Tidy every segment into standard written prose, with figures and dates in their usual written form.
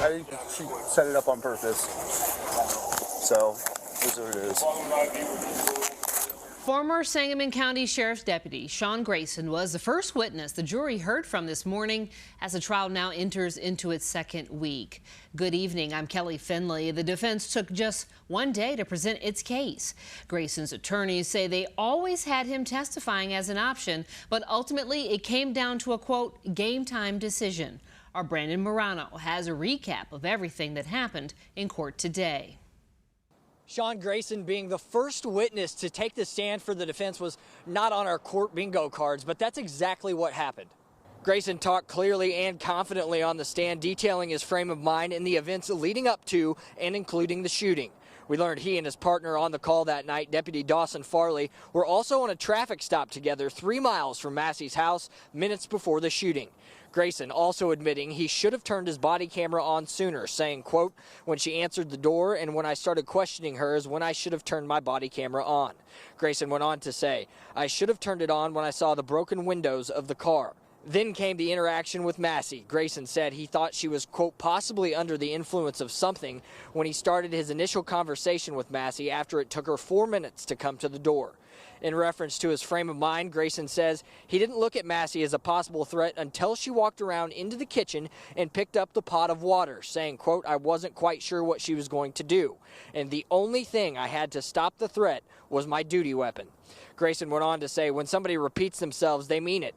think she set it up on purpose. So, this is what it is. Former Sangamon County Sheriff's Deputy Sean Grayson was the first witness the jury heard from this morning as the trial now enters into its second week. Good evening, I'm Kelly Finley. The defense took just one day to present its case. Grayson's attorneys say they always had him testifying as an option, but ultimately it came down to a, quote, game time decision. Our Brandon Morano has a recap of everything that happened in court today. Sean Grayson being the first witness to take the stand for the defense was not on our court bingo cards, but that's exactly what happened. Grayson talked clearly and confidently on the stand, detailing his frame of mind in the events leading up to and including the shooting. We learned he and his partner on the call that night, Deputy Dawson Farley, were also on a traffic stop together 3 miles from Massey's house minutes before the shooting. Grayson also admitting he should have turned his body camera on sooner, saying, quote, when she answered the door and when I started questioning her is when I should have turned my body camera on. Grayson went on to say, I should have turned it on when I saw the broken windows of the car. Then came the interaction with Massey. Grayson said he thought she was, quote, possibly under the influence of something when he started his initial conversation with Massey after it took her 4 minutes to come to the door. In reference to his frame of mind, Grayson says he didn't look at Massey as a possible threat until she walked around into the kitchen and picked up the pot of water, saying, quote, I wasn't quite sure what she was going to do. And the only thing I had to stop the threat was my duty weapon. Grayson went on to say when somebody repeats themselves, they mean it.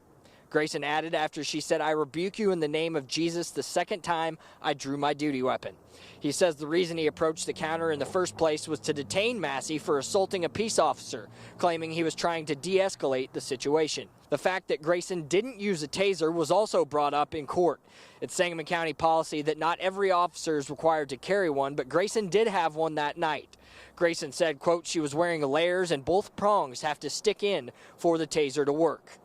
Grayson added after she said, I rebuke you in the name of Jesus the second time I drew my duty weapon. He says the reason he approached the counter in the first place was to detain Massey for assaulting a peace officer, claiming he was trying to de-escalate the situation. The fact that Grayson didn't use a taser was also brought up in court. It's Sangamon County policy that not every officer is required to carry one, but Grayson did have one that night. Grayson said, quote, she was wearing layers and both prongs have to stick in for the taser to work.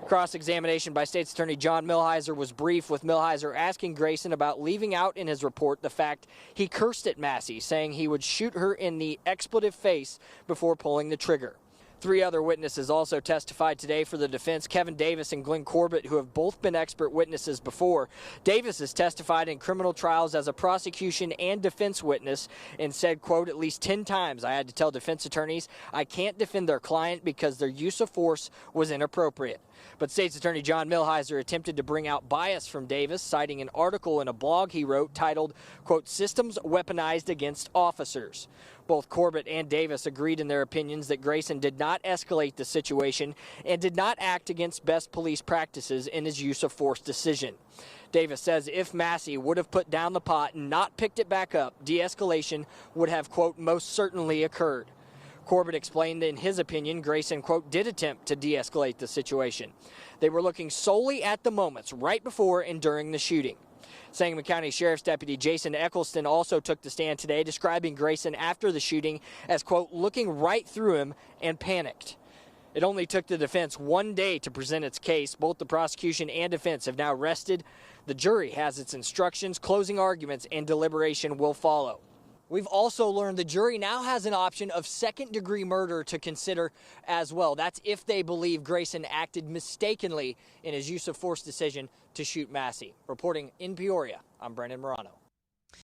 Cross-examination by State's Attorney John Millhiser was brief, with Millhiser asking Grayson about leaving out in his report the fact he cursed at Massey, saying he would shoot her in the expletive face before pulling the trigger. 3 other witnesses also testified today for the defense, Kevin Davis and Glenn Corbett, who have both been expert witnesses before. Davis has testified in criminal trials as a prosecution and defense witness and said, quote, at least 10 times I had to tell defense attorneys I can't defend their client because their use of force was inappropriate. But State's Attorney John Millhiser attempted to bring out bias from Davis, citing an article in a blog he wrote titled, quote, Systems Weaponized Against Officers. Both Corbett and Davis agreed in their opinions that Grayson did not escalate the situation and did not act against best police practices in his use of force decision. Davis says if Massey would have put down the pot and not picked it back up, de-escalation would have, quote, most certainly occurred. Corbett explained that in his opinion, Grayson, quote, did attempt to de-escalate the situation. They were looking solely at the moments right before and during the shooting. Sangamon County Sheriff's Deputy Jason Eccleston also took the stand today, describing Grayson after the shooting as, quote, looking right through him and panicked. It only took the defense 1 day to present its case. Both the prosecution and defense have now rested. The jury has its instructions, closing arguments, and deliberation will follow. We've also learned the jury now has an option of second-degree murder to consider as well. That's if they believe Grayson acted mistakenly in his use of force decision to shoot Massey. Reporting in Peoria, I'm Brandon Morano.